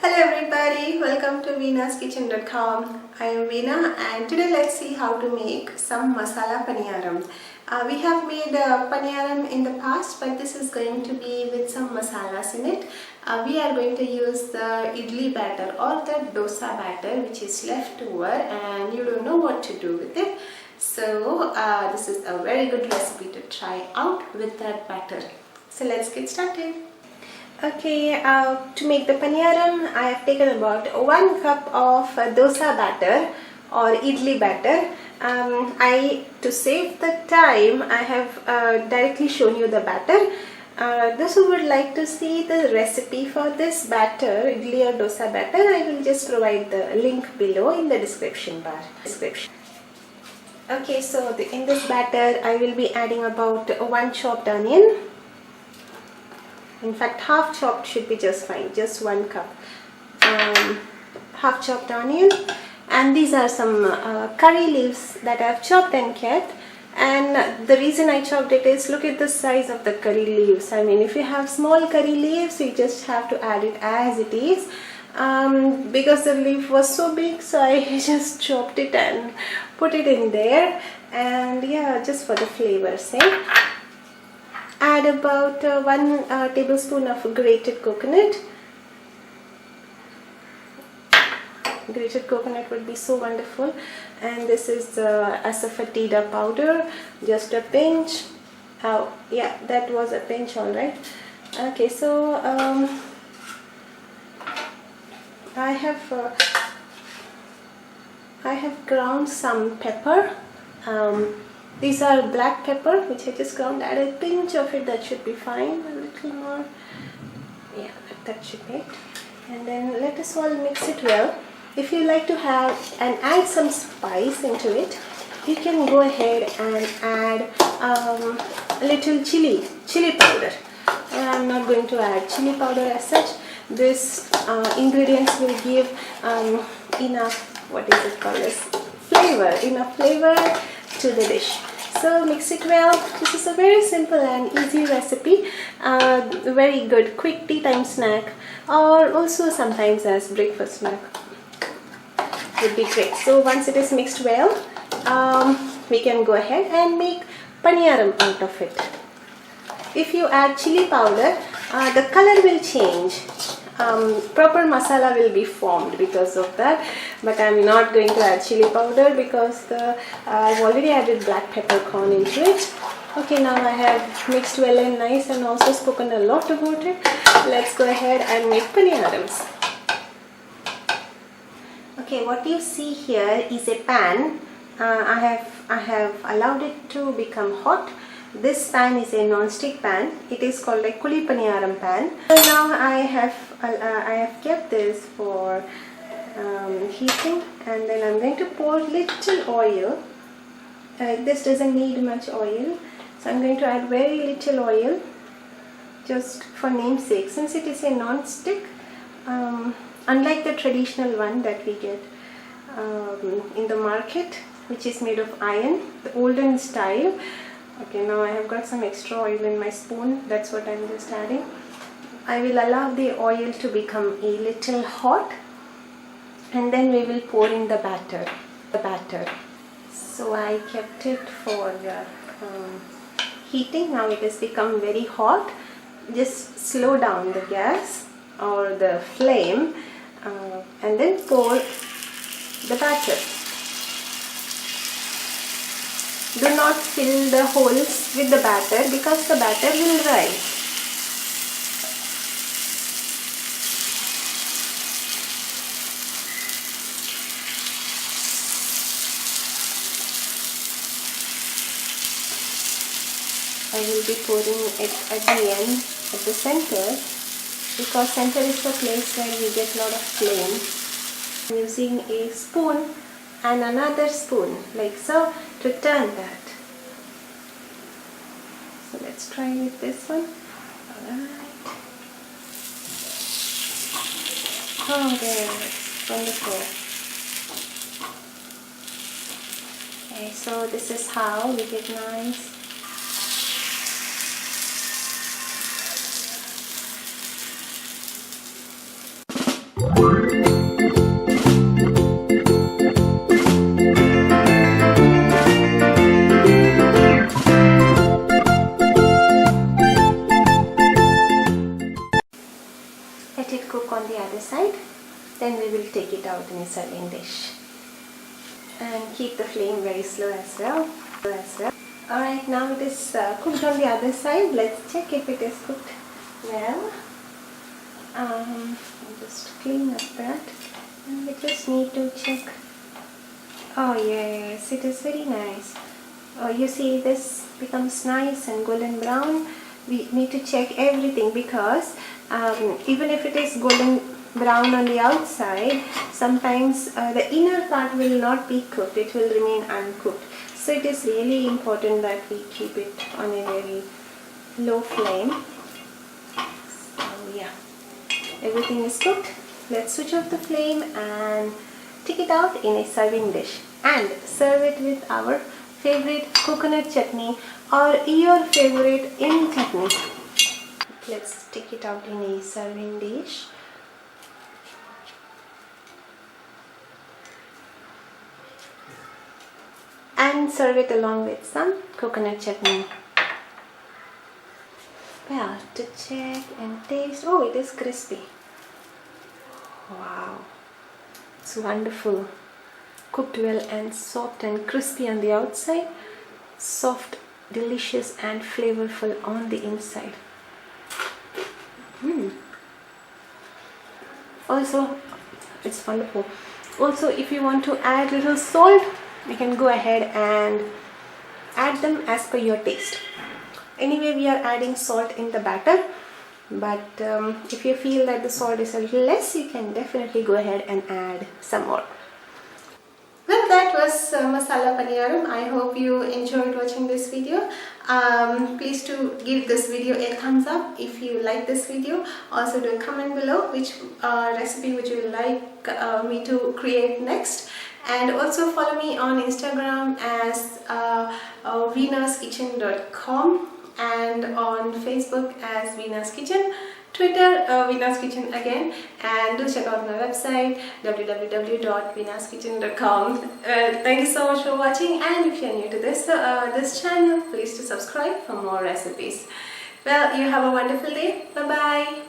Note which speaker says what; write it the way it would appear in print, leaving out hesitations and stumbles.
Speaker 1: Hello everybody, welcome to veenaskitchen.com. I am Veena and today let's see how to make some masala paniyaram. We have made paniyaram in the past, but this is going to be with some masalas in it. We are going to use the idli batter or the dosa batter which is left over and you don't know what to do with it. So this is a very good recipe to try out with that batter. So let's get started. Okay, to make the paniyaram, I have taken about 1 cup of dosa batter or idli batter. To save the time, I have directly shown you the batter. Those who would like to see the recipe for this batter, idli or dosa batter, I will just provide the link below in the description bar. Okay, so in this batter, I will be adding about 1 chopped onion. In fact, half chopped should be just fine, just 1 cup. Half chopped onion, and these are some curry leaves that I have chopped and kept. And the reason I chopped it is, look at the size of the curry leaves. I mean, if you have small curry leaves, you just have to add it as it is. Because the leaf was so big, so I just chopped it and put it in there. And yeah, just for the flavor's sake. Add about 1 tablespoon of grated coconut. Grated coconut would be so wonderful. And this is asafoetida powder, just a pinch. Oh, yeah, that was a pinch, all right. Okay, so I have ground some pepper. These are black pepper which I just ground. Add a pinch of it, that should be fine. A little more, yeah, that should be it. And then let us all mix it well. If you like to have and add some spice into it, you can go ahead and add a little chili powder. I'm not going to add chili powder as such. This ingredients will give enough, what is it called, enough flavor to the dish. So mix it well. This is a very simple and easy recipe, very good quick tea time snack, or also sometimes as breakfast snack would be great. So once it is mixed well, we can go ahead and make paniyaram out of it. If you add chili powder, the color will change. Proper masala will be formed because of that, but I am not going to add chili powder because I've already added black peppercorn into it. Okay, now I have mixed well and nice and also spoken a lot about it. Let's go ahead and make paniyarams. Okay, what you see here is a pan. I have allowed it to become hot. This pan is a non-stick pan. It is called a kuli paniyaram pan. So now I have kept this for heating, and then I'm going to pour little oil. This doesn't need much oil, so I'm going to add very little oil, just for namesake, since it is a non-stick. Unlike the traditional one that we get in the market, which is made of iron, the olden style. Okay, now I have got some extra oil in my spoon. That's what I'm just adding. I will allow the oil to become a little hot, and then we will pour in the batter. So I kept it for heating. Now it has become very hot. Just slow down the gas or the flame, and then pour the batter. Do not fill the holes with the batter because the batter will rise. I will be pouring it at the end, at the center, because center is the place where we get a lot of flame. I'm using a spoon and another spoon, like so, to turn that. So let's try with this one. Alright. Oh, there, it's wonderful. Okay, so this is how we get nice cook on the other side. Then we will take it out in a serving dish. And keep the flame very slow as well. Alright, now it is cooked on the other side. Let's check if it is cooked well. I'll just clean up that. And we just need to check. Oh yes, it is very nice. Oh, you see this becomes nice and golden brown. We need to check everything because even if it is golden brown on the outside, sometimes the inner part will not be cooked. It will remain uncooked. So it is really important that we keep it on a very low flame. So yeah, everything is cooked. Let's switch off the flame and take it out in a serving dish and serve it with our favorite coconut chutney or your favorite any chutney. Let's take it out in a serving dish. And serve it along with some coconut chutney. Well, to check and taste. Oh, it is crispy. Wow, it's wonderful. Cooked well and soft and crispy on the outside. Soft, delicious and flavorful on the inside. Also, it's wonderful. Also, if you want to add little salt, you can go ahead and add them as per your taste. Anyway, we are adding salt in the batter, but if you feel that the salt is a little less, you can definitely go ahead and add some more. Well, that was masala paniyaram. I hope you enjoyed watching this video. Please do give this video a thumbs up if you like this video. Also do comment below which recipe would you like me to create next. And also follow me on Instagram as veenaskitchen.com and on Facebook as Veena's Kitchen, Twitter Veena's Kitchen again, and do check out my website www.veenaskitchen.com. Thank you so much for watching, and if you are new to this channel, please do subscribe for more recipes. Well, you have a wonderful day. Bye bye.